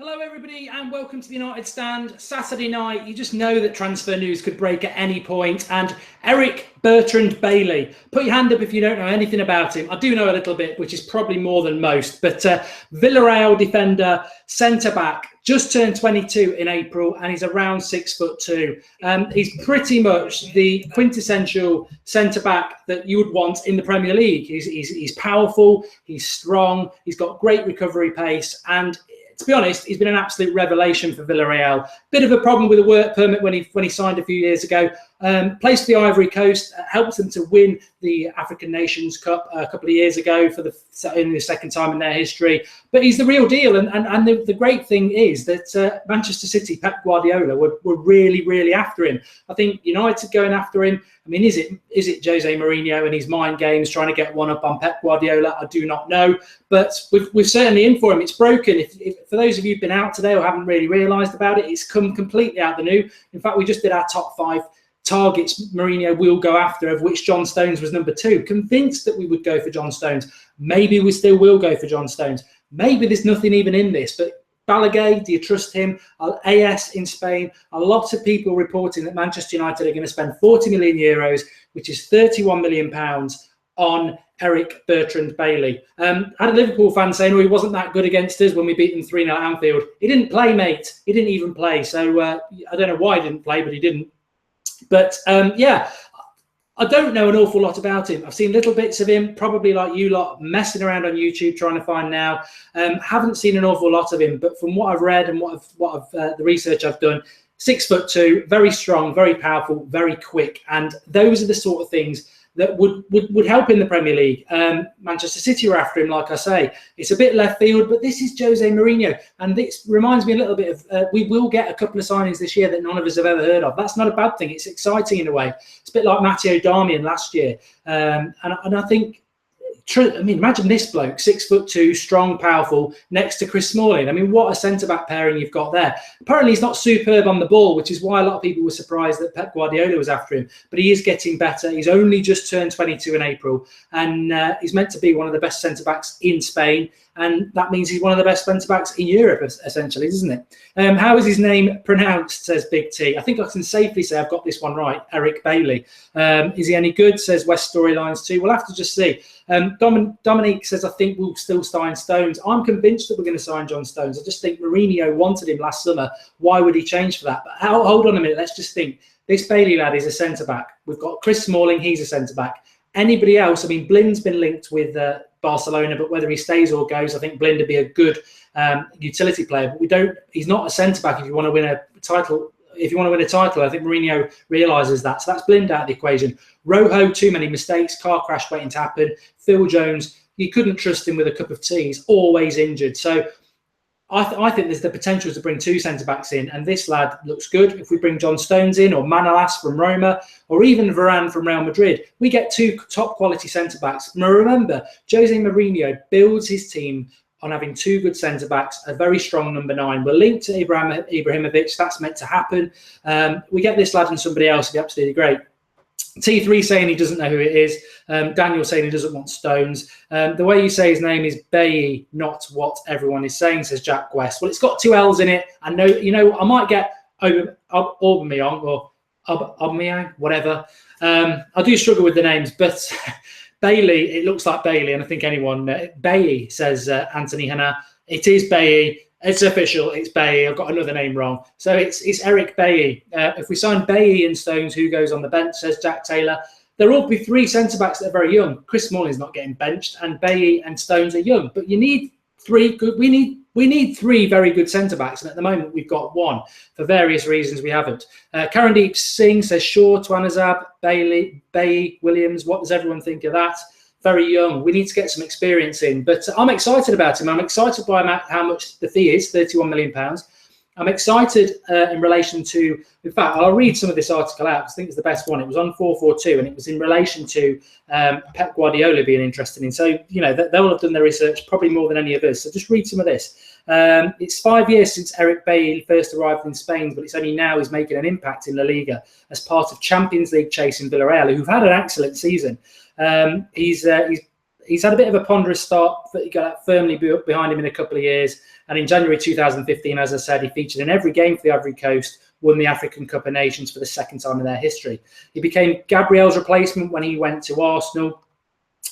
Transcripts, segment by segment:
Hello everybody and welcome to the United Stand. Saturday night, you just know that transfer news could break at any point, and Eric Bertrand Bailey, put your hand up if you don't know anything about him. I do know a little bit, which is probably more than most, but Villareal defender, centre-back, just turned 22 in April and he's around 6'2". He's pretty much the quintessential centre-back that you would want in the Premier League. He's powerful, he's strong, he's got great recovery pace, and to be honest, he's been an absolute revelation for Villareal. Bit of a problem with a work permit when he signed a few years ago. Plays for the Ivory Coast, helped them to win the African Nations Cup a couple of years ago in the second time in their history. But he's the real deal. And the great thing is that Manchester City, Pep Guardiola, were really, really after him. I think United going after him. I mean, is it Jose Mourinho and his mind games trying to get one up on Pep Guardiola? I do not know. But we're certainly in for him. It's broken. If for those of you who've been out today or haven't really realised about it, it's come completely out the new. In fact, we just did our top 5 targets Mourinho will go after, of which John Stones was number 2. Convinced that we would go for John Stones. Maybe we still will go for John Stones. Maybe there's nothing even in this, but Balaguer, do you trust him? AS in Spain, a lot of people reporting that Manchester United are going to spend 40 million euros, which is 31 million pounds, on Eric Bertrand Bailey. I had a Liverpool fan saying, he wasn't that good against us when we beat them 3-0 at Anfield. He didn't play, mate. He didn't even play. So I don't know why he didn't play, but he didn't. But yeah, I don't know an awful lot about him. I've seen little bits of him, probably like you lot, messing around on YouTube trying to find now. Haven't seen an awful lot of him, but from what I've read and the research I've done, 6'2", very strong, very powerful, very quick, and those are the sort of things that would help in the Premier League. Manchester City are after him, like I say. It's a bit left field, but this is Jose Mourinho. And this reminds me a little bit of, we will get a couple of signings this year that none of us have ever heard of. That's not a bad thing. It's exciting in a way. It's a bit like Matteo Darmian last year. And I think, imagine this bloke, 6'2", strong, powerful, next to Chris Smalling. I mean, what a centre-back pairing you've got there. Apparently, he's not superb on the ball, which is why a lot of people were surprised that Pep Guardiola was after him. But he is getting better. He's only just turned 22 in April, and he's meant to be one of the best centre-backs in Spain. And that means he's one of the best centre-backs in Europe, essentially, isn't it? How is his name pronounced, says Big T. I think I can safely say I've got this one right, Eric Bailey. Is he any good, says West Storylines 2. We'll have to just see. Dominique says, I think we'll still sign Stones. I'm convinced that we're going to sign John Stones. I just think Mourinho wanted him last summer. Why would he change for that? But hold on a minute. Let's just think. This Bailey lad is a centre-back. We've got Chris Smalling. He's a centre-back. Anybody else? I mean, Blind's been linked with Barcelona, but whether he stays or goes, I think Blind would be a good utility player. But he's not a centre-back if you want to win a title. If you want to win a title, I think Mourinho realises that. So that's Blind out of the equation. Rojo, too many mistakes, car crash waiting to happen. Phil Jones, you couldn't trust him with a cup of tea. He's always injured. So I think there's the potential to bring 2 centre-backs in, and this lad looks good. If we bring John Stones in, or Manolas from Roma, or even Varane from Real Madrid, we get 2 top-quality centre-backs. Now remember, Jose Mourinho builds his team on having 2 good centre-backs, a very strong number 9. We're linked to Ibrahimovic. That's meant to happen. We get this lad and somebody else, it'd be absolutely great. T3 saying he doesn't know who it is. Daniel saying he doesn't want Stones. The way you say his name is Bailly, not what everyone is saying, says Jack West. Well, it's got 2 L's in it. I know, I might get Aubameyang or Aubameyang, whatever. I do struggle with the names, but Bailey, it looks like Bailey, and I think anyone, Bailly, says Anthony Hanna. It is Bailly. It's official. It's Bailly. I've got another name wrong. So it's Eric Bailly. If we sign Bailly and Stones, who goes on the bench, says Jack Taylor. There will be 3 centre-backs that are very young. Chris Smalling's not getting benched, and Bailly and Stones are young. But you need 3 good. We need 3 very good centre-backs, and at the moment we've got 1. For various reasons, we haven't. Karandeep Singh says Shaw, Twanazab, Bailly, Williams. What does everyone think of that? Very young. We need to get some experience in. But I'm excited about him. I'm excited by how much the fee is, £31 million. I'm excited in relation to, in fact, I'll read some of this article out because I think it's the best one. It was on 442 and it was in relation to Pep Guardiola being interested in. So, they'll have done their research probably more than any of us. So just read some of this. It's 5 years since Eric Bailly first arrived in Spain, but it's only now he's making an impact in La Liga as part of Champions League chasing Villareal, who've had an excellent season. he's had a bit of a ponderous start, but he got firmly behind him in a couple of years. And in January 2015, as I said, he featured in every game for the Ivory Coast, won the African Cup of Nations for the second time in their history. He became Gabriel's replacement when he went to Arsenal.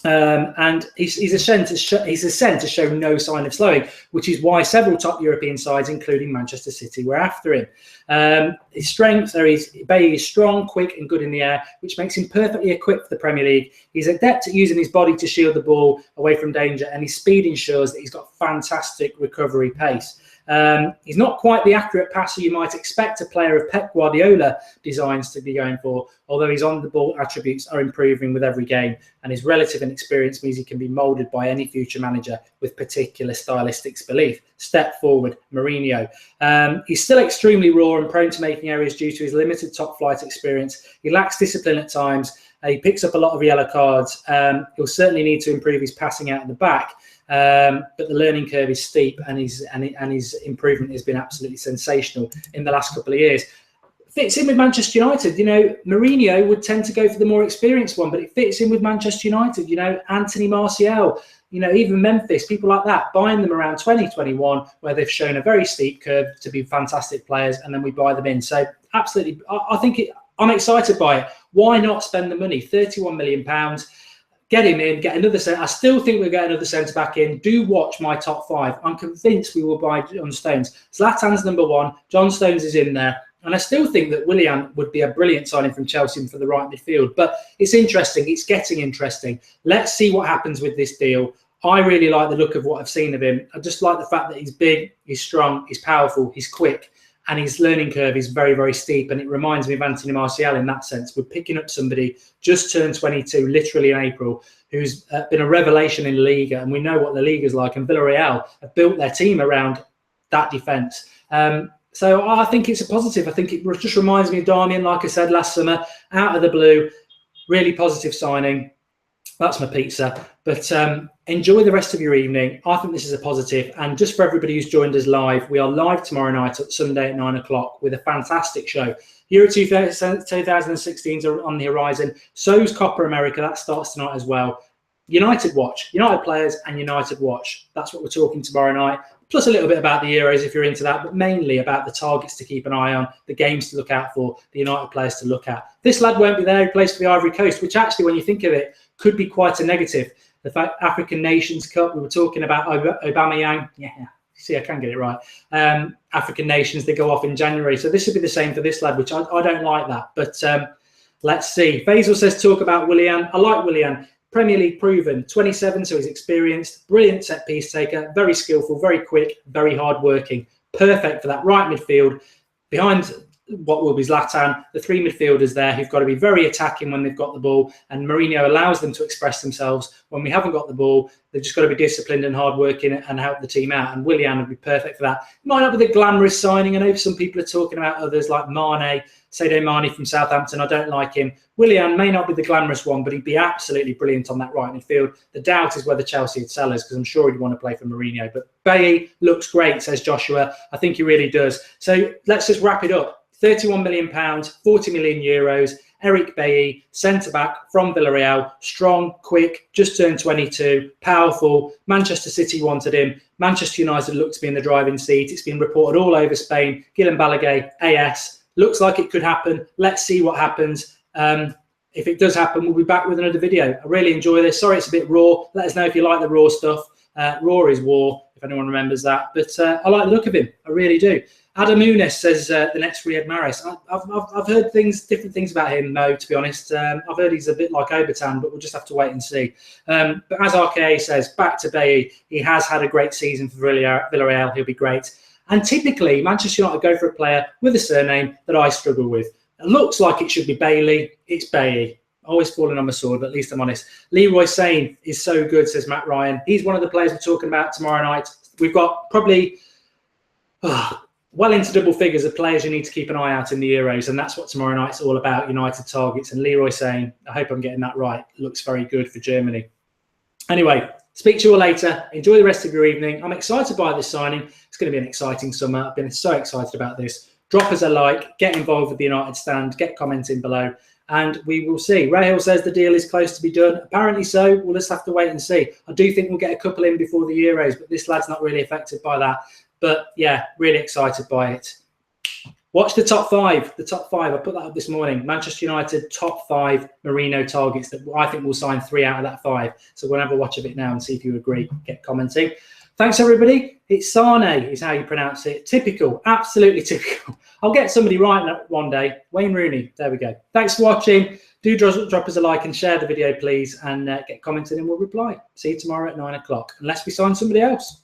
And he's ascent to show no sign of slowing, which is why several top European sides, including Manchester City, were after him. His strengths are Bailly is strong, quick, and good in the air, which makes him perfectly equipped for the Premier League. He's adept at using his body to shield the ball away from danger, and his speed ensures that he's got fantastic recovery pace. He's not quite the accurate passer you might expect a player of Pep Guardiola designs to be going for, although his on-the-ball attributes are improving with every game, and his relative inexperience means he can be moulded by any future manager with particular stylistic belief. Step forward, Mourinho. He's still extremely raw and prone to making errors due to his limited top-flight experience. He lacks discipline at times. He picks up a lot of yellow cards. He'll certainly need to improve his passing out of the back. But the learning curve is steep, and his improvement has been absolutely sensational in the last couple of years. Fits in with Manchester United. You know, Mourinho would tend to go for the more experienced one, but it fits in with Manchester United. You know, Anthony Martial, you know, even Memphis, people like that, buying them around 2021, where they've shown a very steep curve to be fantastic players, and then we buy them in. So absolutely, I think I'm excited by it. Why not spend the money? £31 million. Get him in, get another centre. I still think we'll get another centre back in. Do watch my top five. I'm convinced we will buy John Stones. Zlatan's number one. John Stones is in there. And I still think that Willian would be a brilliant signing from Chelsea for the right midfield. But it's interesting. It's getting interesting. Let's see what happens with this deal. I really like the look of what I've seen of him. I just like the fact that he's big, he's strong, he's powerful, he's quick. And his learning curve is very, very steep. And it reminds me of Anthony Martial in that sense. We're picking up somebody just turned 22, literally in April, who's been a revelation in La Liga. And we know what La Liga is like. And Villareal have built their team around that defence. So I think it's a positive. I think it just reminds me of Darmian, like I said, last summer, out of the blue. Really positive signing. That's my pizza. But enjoy the rest of your evening. I think this is a positive. And just for everybody who's joined us live, we are live tomorrow night, Sunday at 9 o'clock, with a fantastic show. Euro 2016 are on the horizon. So's Copa America. That starts tonight as well. United watch. United players and United watch. That's what we're talking tomorrow night. Plus a little bit about the Euros if you're into that, but mainly about the targets to keep an eye on, the games to look out for, the United players to look at. This lad won't be there. He plays for the Ivory Coast, which actually, when you think of it, could be quite a negative. The fact African Nations Cup, we were talking about Aubameyang. Yeah, see, I can get it right. African nations, they go off in January. So this would be the same for this lad, which I don't like that. But let's see. Faisal says, talk about Willian. I like Willian. Premier League proven, 27, so he's experienced, brilliant set piece taker, very skillful, very quick, very hard working, perfect for that right midfield. Behind what will be Zlatan, the three midfielders there who've got to be very attacking when they've got the ball, and Mourinho allows them to express themselves when we haven't got the ball. They've just got to be disciplined and hard working and help the team out, and Willian would be perfect for that. Might not be the glamorous signing. I know some people are talking about others like Mane, Sadio Mane from Southampton. I don't like him. Willian may not be the glamorous one, but he'd be absolutely brilliant on that right midfield. The doubt is whether Chelsea would sell us, because I'm sure he'd want to play for Mourinho. But Bailly looks great, says Joshua. I think he really does. So let's just wrap it up. £31 million, €40 million. Eric Bailly, centre-back from Villareal, strong, quick, just turned 22, powerful. Manchester City wanted him. Manchester United looked to be in the driving seat. It's been reported all over Spain. Guillem Balaguer, AS. Looks like it could happen. Let's see what happens. If it does happen, we'll be back with another video. I really enjoy this. Sorry it's a bit raw. Let us know if you like the raw stuff. Raw is war, if anyone remembers that. But I like the look of him. I really do. Adam Nunes says the next Riyad Mahrez. I've heard different things about him, Mo, to be honest. I've heard he's a bit like Obertan, but we'll just have to wait and see. But as RKA says, back to Bailly. He has had a great season for Villareal. He'll be great. And typically, Manchester United go for a player with a surname that I struggle with. It looks like it should be Bailey. It's Bailly. Always falling on my sword, but at least I'm honest. Leroy Sane is so good, says Matt Ryan. He's one of the players we're talking about tomorrow night. We've got probably well into double figures of players you need to keep an eye out in the Euros, and that's what tomorrow night's all about, United targets. And Leroy Sane, I hope I'm getting that right, looks very good for Germany. Anyway, speak to you all later. Enjoy the rest of your evening. I'm excited by this signing. It's going to be an exciting summer. I've been so excited about this. Drop us a like, get involved with the United Stand, get commenting below, and we will see. Rahil says the deal is close to be done. Apparently so. We'll just have to wait and see. I do think we'll get a couple in before the Euros, but this lad's not really affected by that. But yeah, really excited by it. Watch the top five. The top five, I put that up this morning. Manchester United top 5 Merino targets that I think will sign 3 out of that 5. So we'll have a watch of it now and see if you agree. Get commenting. Thanks, everybody. It's Sane is how you pronounce it. Typical, absolutely typical. I'll get somebody right one day. Wayne Rooney. There we go. Thanks for watching. Do drop us a like and share the video, please, and get commented and we'll reply. See you tomorrow at 9 o'clock, unless we sign somebody else.